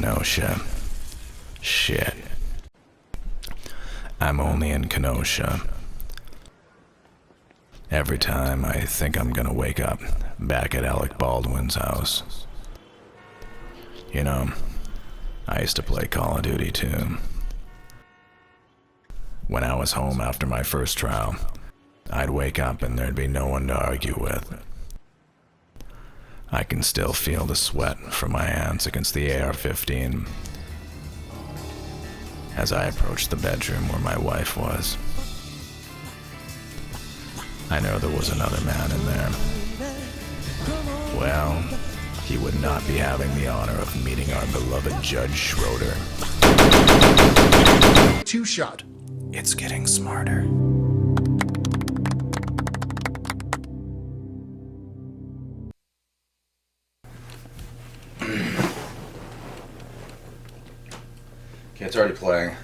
Kenosha. Shit. I'm only in Kenosha. Every time I think I'm gonna wake up back at Alec Baldwin's house. You know, I used to play Call of Duty too. When I was home after my first trial, I'd wake up and there'd be no one to argue with. I can still feel the sweat from my hands against the AR-15 as I approached the bedroom where my wife was. I know there was another man in there. Well, he would not be having the honor of meeting our beloved Judge Schroeder. Two-shot. It's getting smarter. Okay, it's already playing.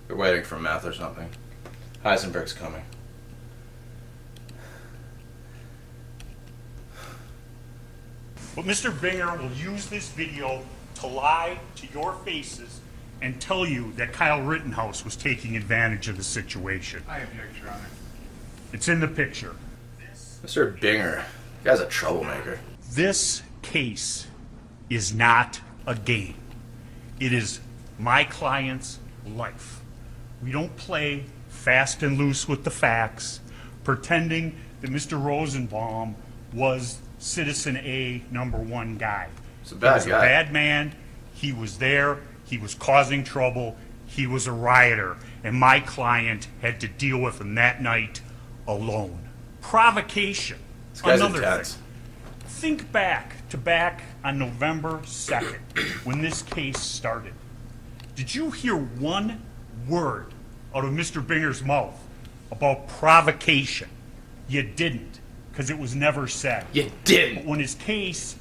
They're waiting for meth or something. Heisenberg's coming. But Mr. Binger will use this video to lie to your faces and tell you that Kyle Rittenhouse was taking advantage of the situation. I object, Your Honor. It's in the picture. Mr. Binger, the guy's a troublemaker. This case is not a game. It is my client's life. We don't play fast and loose with the facts, pretending that Mr. Rosenbaum was Citizen A #1 guy. He's a bad He was guy. a bad man. He was there. He was causing trouble. He was a rioter. And my client had to deal with him that night alone. Provocation. This guy's Another intense. thing. Think back on November 2nd when this case started. Did you hear one word out of Mr. Binger's mouth about provocation? You didn't, because it was never said. You didn't. But when his case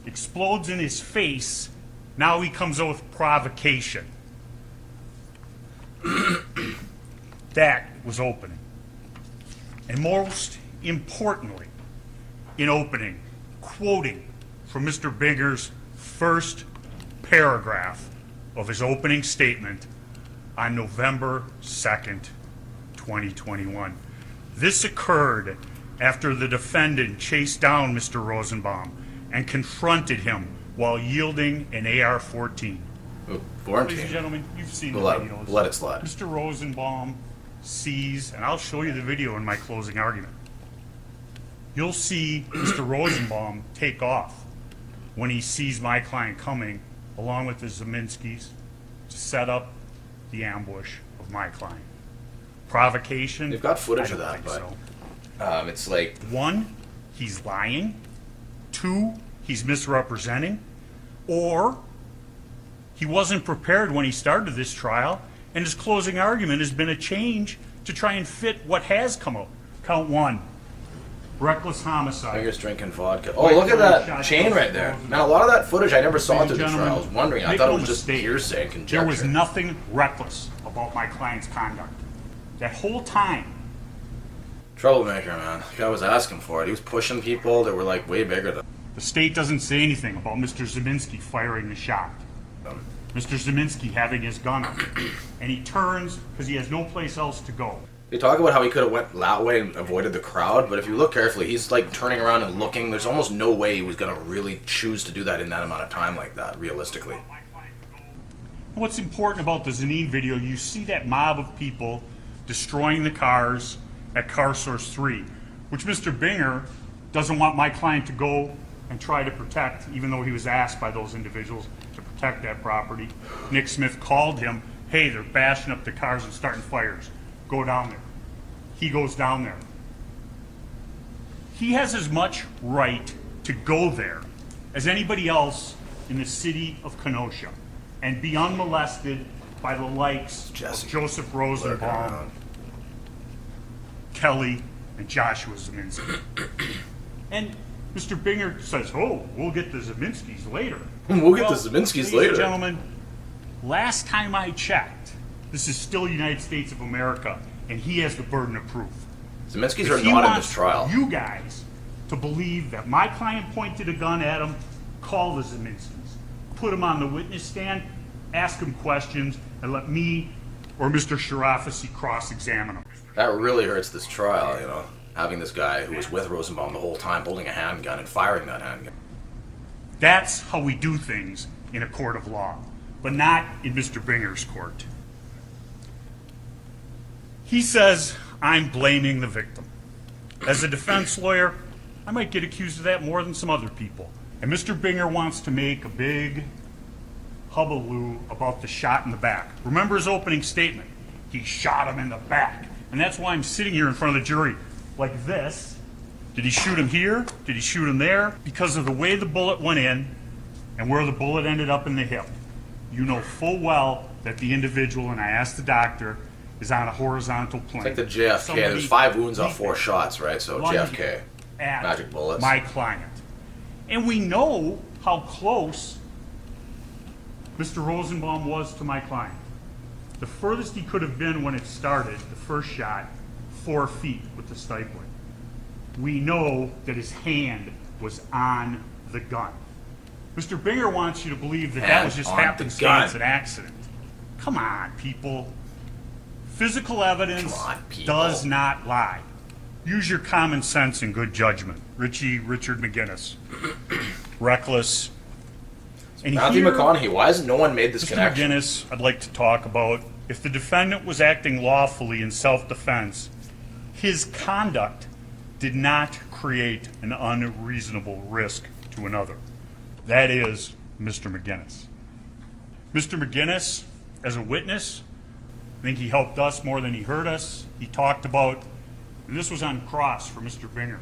explodes in his face, now he comes out with provocation. That was opening. And most importantly, in opening, quoting from Mr. Binger's first paragraph of his opening statement on November 2nd, 2021. This occurred after the defendant chased down Mr. Rosenbaum and confronted him while yielding an AR-14. Ladies and gentlemen, you've seen the videos. Let it slide. Mr. Rosenbaum sees, and I'll show you the video in my closing argument. You'll see Mr. Rosenbaum take off when he sees my client coming, along with the Zeminskis, to set up the ambush of my client. Provocation? They've got footage I of don't that, think but so. it's like 1, he's lying. 2, he's misrepresenting. Or he wasn't prepared when he started this trial, and his closing argument has been a change to try and fit what has come out. Count 1, reckless homicide. Binger's drinking vodka. Oh, look at that chain right there. Now, a lot of that footage I never saw through the trial. I was wondering. I thought it was just hearsay and conjecture. There was nothing reckless about my client's conduct. That whole time, Troublemaker, man. The guy was asking for it. He was pushing people that were like way bigger than the state doesn't say anything about Mr. Zeminski firing the shot. him. Mr. Zeminski having his gun up. And he turns because he has no place else to go. They talk about how he could have went that way and avoided the crowd, but if you look carefully, he's like turning around and looking. There's almost no way he was going to really choose to do that in that amount of time like that, realistically. What's important about the Zanin video, you see that mob of people destroying the cars at Car Source 3, which Mr. Binger doesn't want my client to go and try to protect, even though he was asked by those individuals to protect that property. Nick Smith called him, hey, they're bashing up the cars and starting fires. Go down there. He goes down there. He has as much right to go there as anybody else in the city of Kenosha and be unmolested by the likes of Joseph Rosenbaum, Kelly, and Joshua Zeminski. And Mr. Binger says, oh, we'll get the Zeminskis later. We'll get the Zeminskis later. Ladies and gentlemen, last time I checked, this is still the United States of America, and he has the burden of proof. Zeminskis If are he not in wants this trial. you guys to believe that my client pointed a gun at him, call the Zeminskis, put him on the witness stand, ask him questions, and let me or Mr. Sharafi cross-examine him. That really hurts this trial, you know, having this guy who was with Rosenbaum the whole time holding a handgun and firing that handgun. That's how we do things in a court of law, but not in Mr. Binger's court. He says I'm blaming the victim. As a defense lawyer, I might get accused of that more than some other people. And Mr. Binger wants to make a big hullabaloo about the shot in the back. Remember his opening statement? He shot him in the back. And that's why I'm sitting here in front of the jury like this. Did he shoot him here? Did he shoot him there? Because of the way the bullet went in and where the bullet ended up in the hip. You know full well that the individual, and I asked the doctor, is on a horizontal plane. It's like the JFK. There's 5 wounds off 4 shots, right? So JFK. Magic bullets. My client. And we know how close Mr. Rosenbaum was to my client. The furthest he could have been when it started, the first shot, 4 feet with the stipling. We know that his hand was on the gun. Mr. Binger wants you to believe that that was just happenstance, an accident. Come on, people. Physical evidence does not lie. Use your common sense and good judgment. Richard McGinnis. Reckless. And Matthew McConaughey, why hasn't no one made this Mr. connection? McGinnis, I'd like to talk about if the defendant was acting lawfully in self-defense, his conduct did not create an unreasonable risk to another. That is Mr. McGinnis. Mr. McGinnis, as a witness, I think he helped us more than he hurt us. He talked about, and this was on cross for Mr. Binger,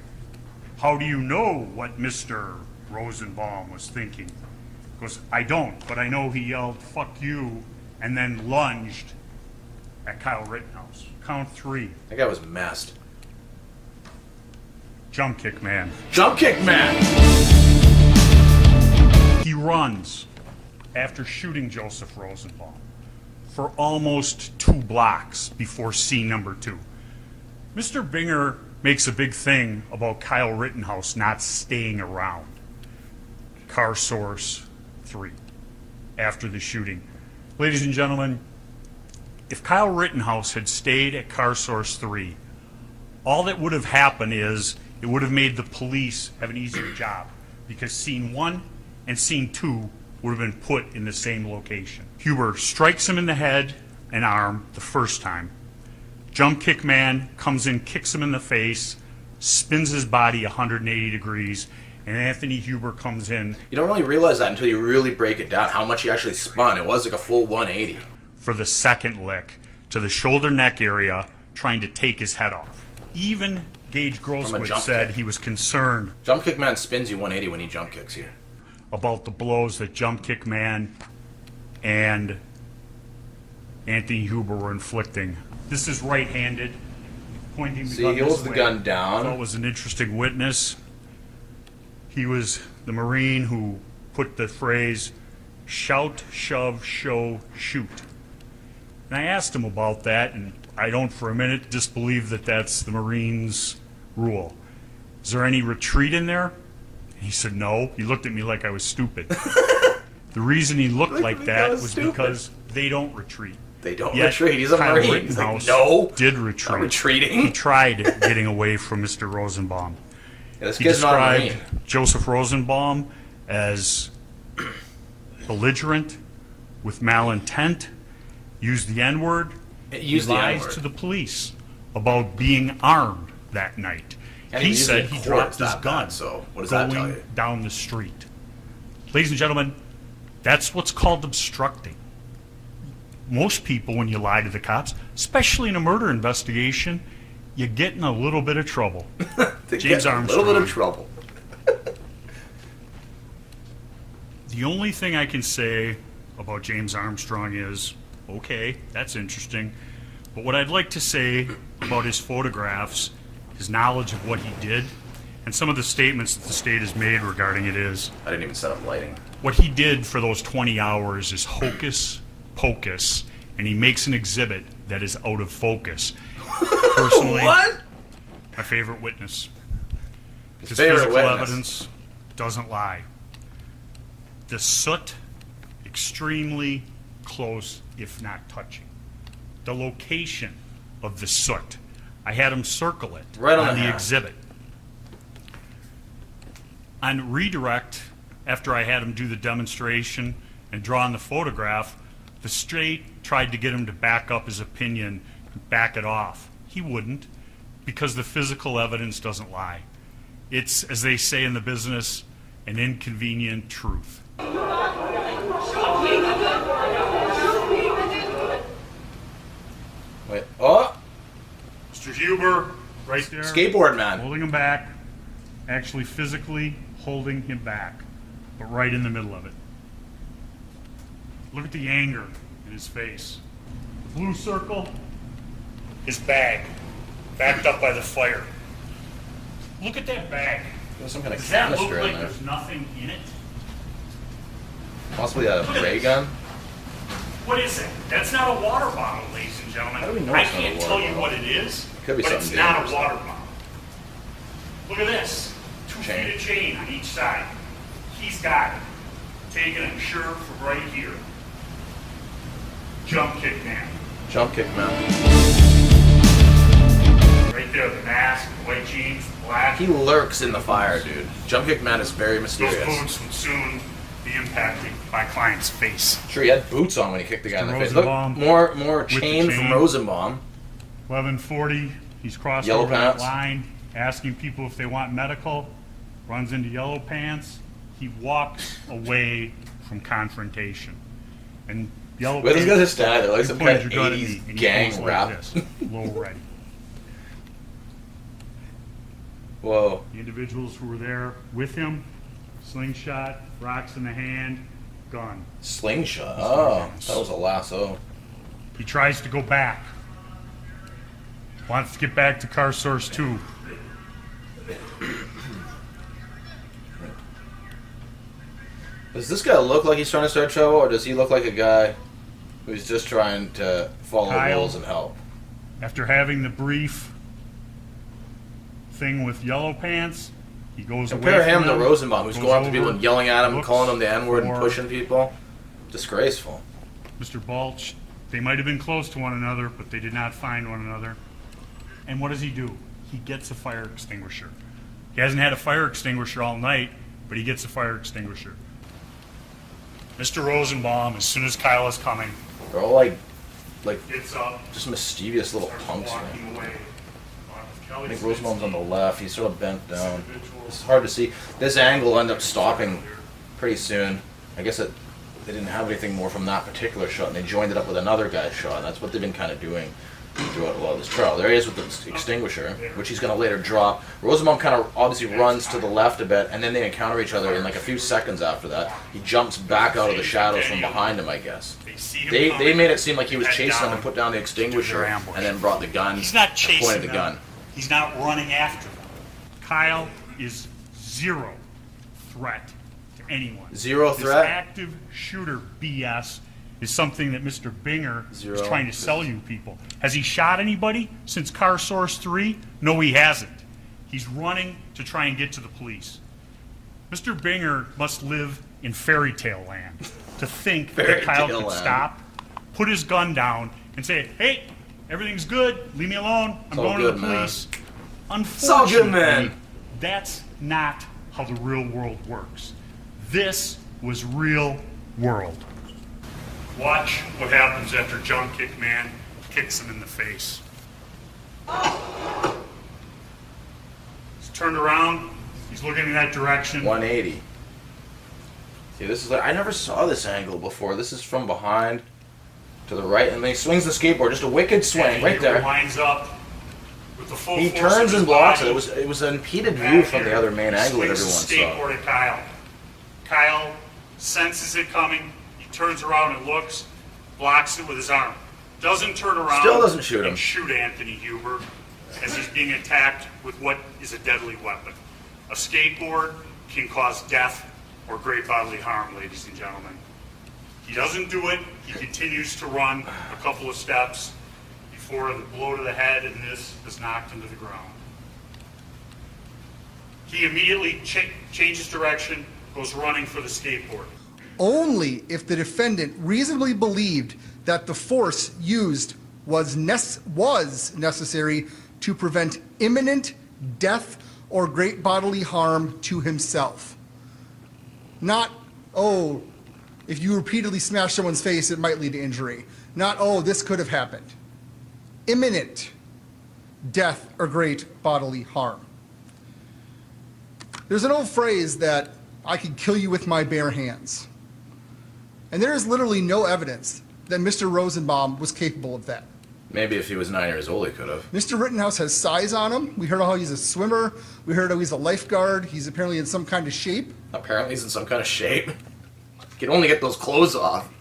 how do you know what Mr. Rosenbaum was thinking? He goes, I don't, but I know he yelled, fuck you, and then lunged at Kyle Rittenhouse. Count 3. That guy was messed. Jump kick man. Jump kick man! He runs after shooting Joseph Rosenbaum for almost 2 blocks before scene number 2. Mr. Binger makes a big thing about Kyle Rittenhouse not staying around. Car Source 3, after the shooting. Ladies and gentlemen, if Kyle Rittenhouse had stayed at Car Source 3, all that would have happened is it would have made the police have an easier job, because scene 1 and scene 2 would have been put in the same location. Huber strikes him in the head and arm the first time. Jump kick man comes in, kicks him in the face, spins his body 180 degrees, and Anthony Huber comes in. You don't really realize that until you really break it down, how much he actually spun. It was like a full 180. For the second lick to the shoulder neck area, trying to take his head off. Even Gage Grosswood said he was concerned. Jump kick man spins you 180 when he jump kicks you. About the blows that Jump Kick Man and Anthony Huber were inflicting. This is right-handed, pointing the gun he holds this the way. gun down. I thought was an interesting witness. He was the Marine who put the phrase, shout, shove, show, shoot. And I asked him about that, and I don't for a minute disbelieve that that's the Marines' rule. Is there any retreat in there? He said no. He looked at me like I was stupid. The reason he looked like that was because they don't retreat. They don't Yet retreat. He's a Kyle Marine. Rittenhouse He's like, no. Did retreat. Not retreating. He tried getting away from Mr. Rosenbaum. Yeah, this He kid's not a described Marine. Joseph Rosenbaum as belligerent, with malintent, used the N-word. He lies to the police about being armed that night. And He he said used it he in dropped court his that gun bad, so what does that tell going you? down the street. Ladies and gentlemen, that's what's called obstructing. Most people, when you lie to the cops, especially in a murder investigation, you get in a little bit of trouble. James Armstrong. A little bit of trouble. The only thing I can say about James Armstrong is, okay, that's interesting. But what I'd like to say about his photographs, his knowledge of what he did, and some of the statements that the state has made regarding it is, I didn't even set up lighting. what he did for those 20 hours is hocus pocus, and he makes an exhibit that is out of focus. Personally, What? my favorite witness. His His favorite physical witness. evidence doesn't lie. The soot, extremely close, if not touching. The location of the soot, I had him circle it Right on the the hat. exhibit. On redirect, after I had him do the demonstration and draw on the photograph, the state tried to get him to back up his opinion, back it off. He wouldn't, because the physical evidence doesn't lie. It's, as they say in the business, an inconvenient truth. Wait. Oh! Mr. Huber, right there. Skateboard man. Holding him back, actually physically holding him back, but right in the middle of it. Look at the anger in his face. The blue circle, his bag, backed up by the fire. Look at that bag. There's some kind of Does that look canister like in there. there's nothing in it? Possibly a ray gun. What is it? That's not a water bottle, ladies and gentlemen. How do we know I it's not a can't water tell you bottle? what it is, Could be but something it's not dangerous. a water bottle. Look at this. 2 Chain. feet of chain on each side. He's got it. Taken and sure from right here. Jump kick man. Jump kick man. Right there, the mask, the white jeans, the black. He lurks in the fire, dude. Jump kick man is very Those mysterious. boots would soon be impacting my client's face. Sure, he had boots on when he kicked the guy in the face. Look, Rosenbaum more with the chain from chain. Rosenbaum. 11:40, he's crossed Yellow over that pants. line, asking people if they want medical, runs into yellow pants. He walks away from confrontation. And yellow Wait, pants. this guy's just standing there like he some pointed kind of your gun at me, 80s and he gang goes like rap. this, low ready. Whoa. The individuals who were there with him, slingshot, rocks in the hand, gun. Slingshot. Oh, Yes. that was a lasso. He tries to go back. Wants to get back to car source 2. Does this guy look like he's trying to start trouble, or does he look like a guy who's just trying to follow Kyle. rules and help? After having the brief thing with yellow pants, he goes away Compare him from to them, Rosenbaum, who's goes going up to people over, and yelling at him, looks calling them the N-word and for pushing people. Disgraceful. Mr. Balch. They might have been close to one another, but they did not find one another. And what does he do? He gets a fire extinguisher. He hasn't had a fire extinguisher all night, but he gets a fire extinguisher. Mr. Rosenbaum, as soon as Kyle is coming, They're all like gets up, just mischievous little starts punks, man. walking away. I think Rosenbaum's on the left. He's sort of bent down. It's hard to see. This angle will end up stopping pretty soon. I guess they didn't have anything more from that particular shot, and they joined it up with another guy's shot. And that's what they've been kind of doing throughout a lot of this trial. There he is with the extinguisher, which he's going to later drop. Rosenbaum kind of obviously runs to the left a bit, and then they encounter each other in like a few seconds after that. He jumps back out of the shadows from behind him, I guess. They see him They coming, made it seem like he was head chasing them down, and put down the extinguisher ambush. and then brought the gun. He's not and chasing pointed the them. gun. He's not running after them. Kyle is zero threat to anyone. Zero This threat? active shooter BS is something that Mr. Binger Zero. is trying to sell you people. Has he shot anybody since Car Source 3? No, he hasn't. He's running to try and get to the police. Mr. Binger must live in fairy tale land to think that Fairy Kyle tale could land. stop, put his gun down, and say, hey, everything's good, leave me alone, I'm all going to good, the man. police. all good, Unfortunately, man. that's not how the real world works. This was real world. Watch what happens after Jump Kick Man kicks him in the face. He's turned around, he's looking in that direction. 180. See, this is like, I never saw this angle before. This is from behind to the right, and then he swings the skateboard. Just a wicked swing And right he there. lines up with the full He force of turns his and blocks body. it. It was an impeded view from the other main angle that everyone Swings the saw. skateboard at Kyle. Kyle senses it coming. He turns around and looks, blocks it with his arm. Doesn't turn around. Still doesn't shoot him. And shoot Anthony Huber as he's being attacked with what is a deadly weapon. A skateboard can cause death or great bodily harm, ladies and gentlemen. He doesn't do it. He continues to run a couple of steps before the blow to the head and this is knocked into the ground. he immediately changes direction, goes running for the skateboard. Only if the defendant reasonably believed that the force used was necessary to prevent imminent death or great bodily harm to himself. Not, oh, if you repeatedly smash someone's face, it might lead to injury. Not, oh, this could have happened. Imminent death or great bodily harm. There's an old phrase that I could kill you with my bare hands. And there is literally no evidence that Mr. Rosenbaum was capable of that. Maybe if he was 9 years old, he could have. Mr. Rittenhouse has size on him. We heard how he's a swimmer. We heard how he's a lifeguard. He's apparently in some kind of shape. Apparently he's in some kind of shape. He can only get those clothes off.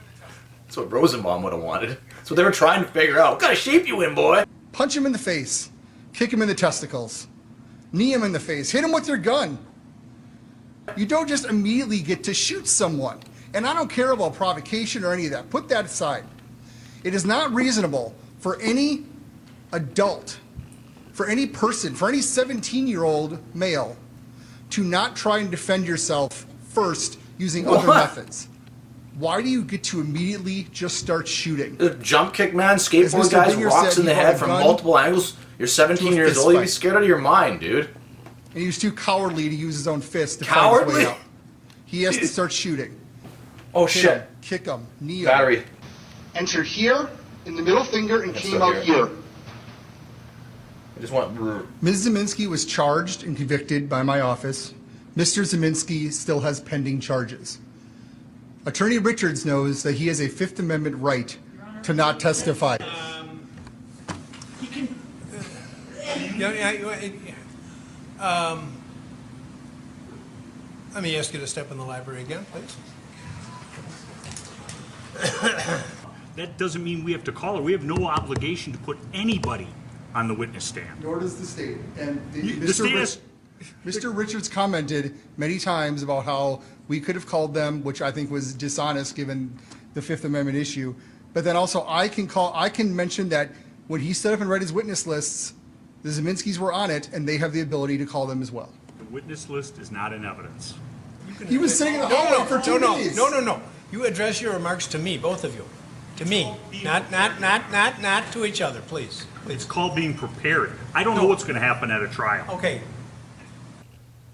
That's what Rosenbaum would have wanted. That's what they were trying to figure out. What kind of shape you in, boy? Punch him in the face. Kick him in the testicles. Knee him in the face. Hit him with your gun. You don't just immediately get to shoot someone. And I don't care about provocation or any of that. Put that aside. It is not reasonable for any adult, for any person, for any 17-year-old male to not try and defend yourself first using other methods. Why do you get to immediately just start shooting? The jump kick man, skateboard guys, rocks in the head from multiple angles. You're 17 years old, you'd be scared out of your mind, dude. And he was too cowardly to use his own fist to find his way out. He has to start shooting. Oh shit. Kick him, knee him. Battery. Entered here in the middle finger and came out here. I just want. Ms. Zeminski was charged and convicted by my office. Mr. Zeminski still has pending charges. Attorney Richards knows that he has a Fifth Amendment right to not testify. He can. Let me ask you to step in the library again, please. That doesn't mean we have to call her. We have no obligation to put anybody on the witness stand. Nor does the state. And The state has. Mr. Richards commented many times about how we could have called them, which I think was dishonest given the Fifth Amendment issue. But then also I can mention that when he set up and read his witness lists, the Zeminskis were on it, and they have the ability to call them as well. The witness list is not in evidence. He was sitting in the hallway for 2 days. No. You address your remarks to me, both of you. To me, not to each other, please. It's called being prepared. I don't know what's going to happen at a trial. Okay.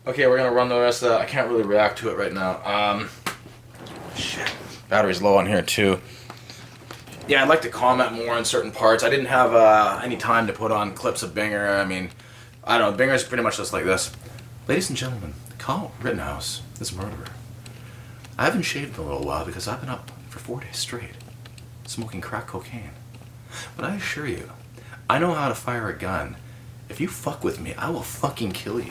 Okay, we're gonna run the rest of that. I can't really react to it right now. Shit. Battery's low on here too. Yeah, I'd like to comment more on certain parts. I didn't have any time to put on clips of Binger. I mean, I don't know. Binger's pretty much just like this. Ladies and gentlemen, call Rittenhouse, this murderer. I haven't shaved in a little while because I've been up for 4 days straight, smoking crack cocaine. But I assure you, I know how to fire a gun. If you fuck with me, I will fucking kill you.